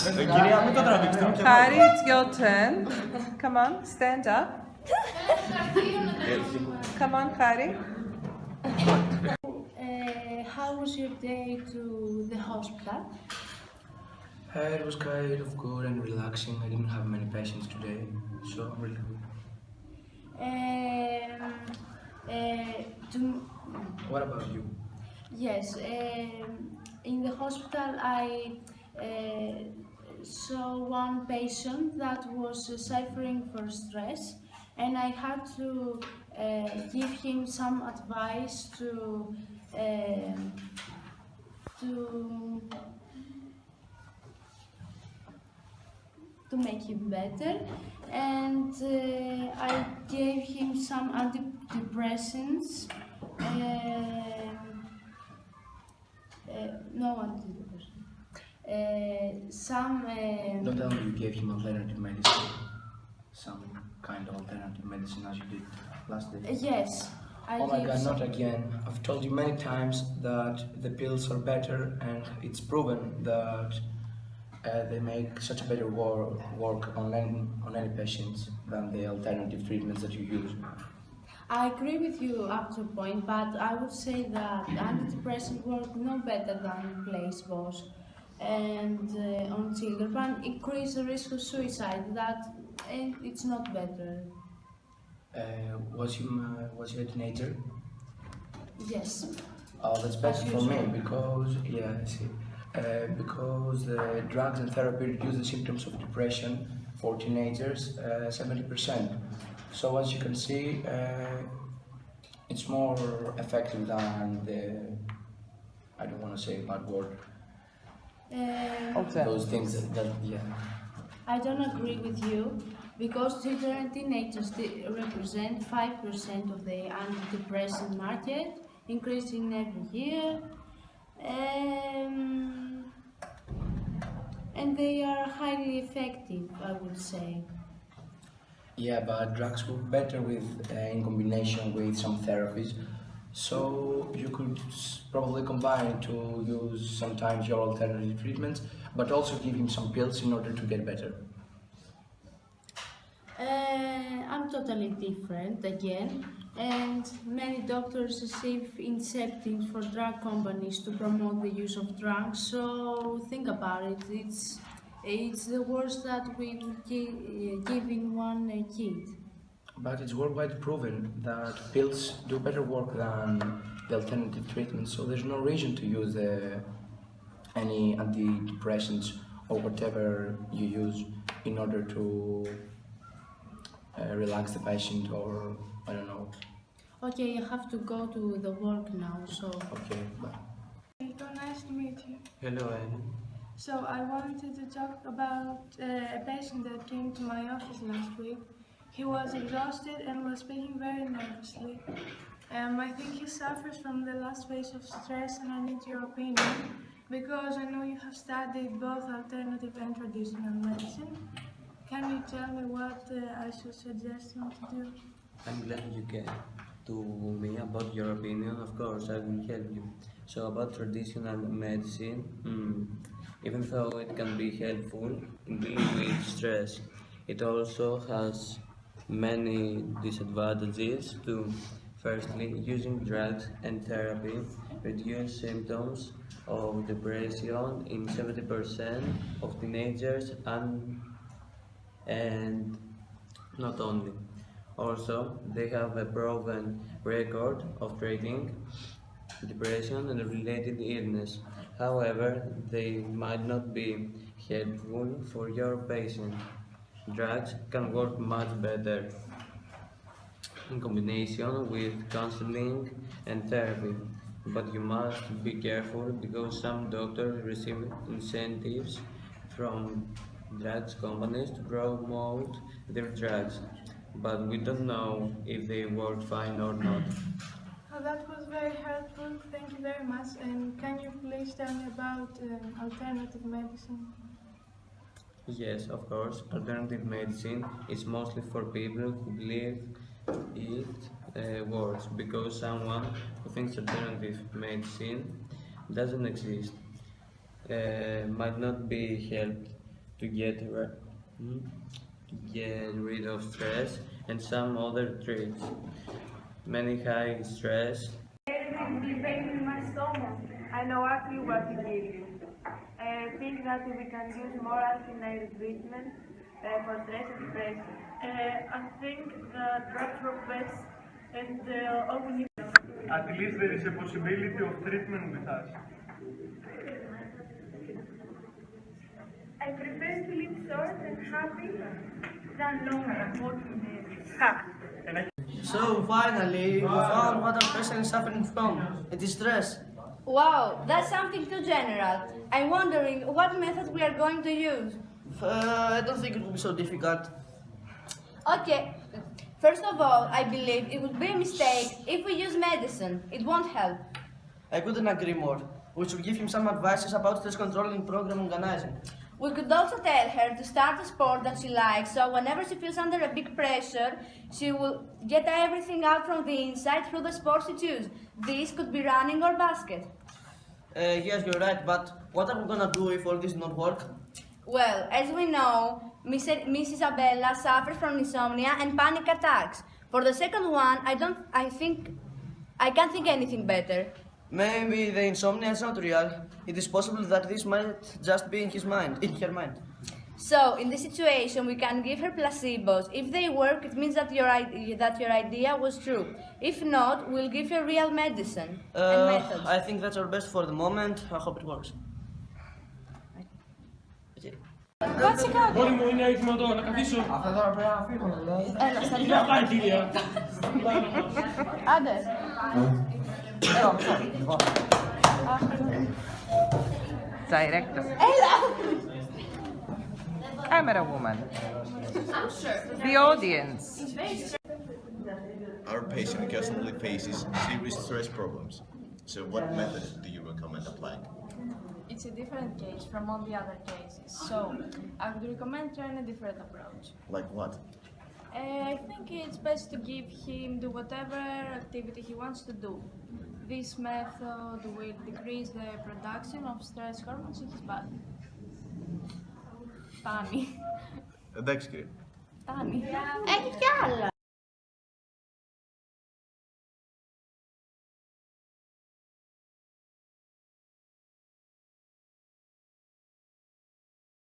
Κυρία, μην το τραβήξετε. Harry, it's your turn. Come on, stand up. Come on, Harry. How was your day to the hospital? It was kind of good and relaxing. I didn't have many patients today, so I'm really good. What about you? Yes, in the hospital I saw one patient that was suffering for stress, and I had to give him some advice to make him better, and I gave him some antidepressants. No antidepressants. Don't tell me you gave him alternative medicine. Some kind of alternative medicine as you did last day. Yes. Oh my God, not again. I've told you many times that the pills are better, and it's proven that they make such a better work on any patients than the alternative treatments that you use. I agree with you up to a point, but I would say that antidepressants work no better than placebos, and on children increase the risk of suicide. That it's not better. Was you a teenager? Yes. Oh, that's better for me because I see. Because drugs and therapy reduce the symptoms of depression for teenagers 70%. So as you can see, it's more effective than the, I don't want to say a bad word, those things that I don't agree with you, because children and teenagers represent 5% of the antidepressant market, increasing every year. And they are highly effective, I would say. Yeah, but drugs work better in combination with some therapies. So you could probably combine to use sometimes your alternative treatments, but also give him some pills in order to get better. I'm totally different again, and many doctors receive incentives for drug companies to promote the use of drugs. So think about it. It's the worst that we giving one kid. But it's worldwide proven that pills do better work than the alternative treatments, so there's no reason to use any antidepressants or whatever you use in order to relax the patient, or I don't know. Okay, I have to go to the work now, so... Okay, bye. So nice to meet you. Hello, Ellen. So I wanted to talk about a patient that came to my office last week. He was exhausted and was speaking very nervously. I think he suffers from the last phase of stress, and I need your opinion, because I know you have studied both alternative and traditional medicine. Can you tell me what I should suggest him to do? I'm glad you came to me about your opinion. Of course, I will help you. So about traditional medicine, even though it can be helpful in dealing with stress, it also has many disadvantages too. Firstly, using drugs and therapy reduce symptoms of depression in 70% of teenagers, and not only. Also, they have a proven record of treating depression and related illness. However, they might not be helpful for your patient. Drugs can work much better in combination with counseling and therapy, but you must be careful because some doctors receive incentives from drugs companies to promote their drugs, but we don't know if they work fine or not. Oh, that was very helpful. Thank you very much. And can you please tell me about alternative medicine? Yes, of course, alternative medicine is mostly for people who believe it works, because someone who thinks alternative medicine doesn't exist might not be helped to get rid of stress and some other tricks. Many high stress. Pain in my stomach. I know actually what to give you. I think that we can use more alternative treatment for stress and depression. I think that drugs work best, and all we need. At least there is a possibility of treatment with us. I prefer to live short and happy than long and working days. So finally, we found what our patient is suffering from. It is stress. Wow, that's something too general. I'm wondering what method we are going to use. I don't think it will be so difficult. Okay, first of all, I believe it would be a mistake if we use medicine. It won't help. I couldn't agree more. We should give him some advices about stress controlling program organizing. We could also tell her to start a sport that she likes, so whenever she feels under a big pressure, she will get everything out from the inside through the sport she chooses. This could be running or basket. Yes, you're right, but what are we gonna do if all this not work? Well, as we know, Miss Isabella suffers from insomnia and panic attacks. For the second one, I can't think anything better. Maybe the insomnia is not real. It is possible that this might just be in her mind. So, in this situation, we can give her placebos. If they work, it means that your idea was true. If not, we'll give her real medicine and methods. I think that's our best for the moment. I hope it works. Κάτσε κάτω. Μόνη μου είναι έτοιμο τώρα, να καθίσω. Αυτά τώρα πρέπει να φύγουν, λέει. Έλα, στα Τι να πάει, κυρία. Άντε. Έλα, μισό. Λοιπόν. Director. Έλα. Camera woman. The audience. Our patient occasionally faces serious stress problems. So what method do you recommend applying? It's a different case from all the other cases, so I would recommend trying a different approach. Like what? I think it's best to give him do whatever activity he wants to do. This method will decrease the production of stress hormones in his body. Φτάνει. Εντάξει κύριε. Φτάνει. Έχει κι άλλα.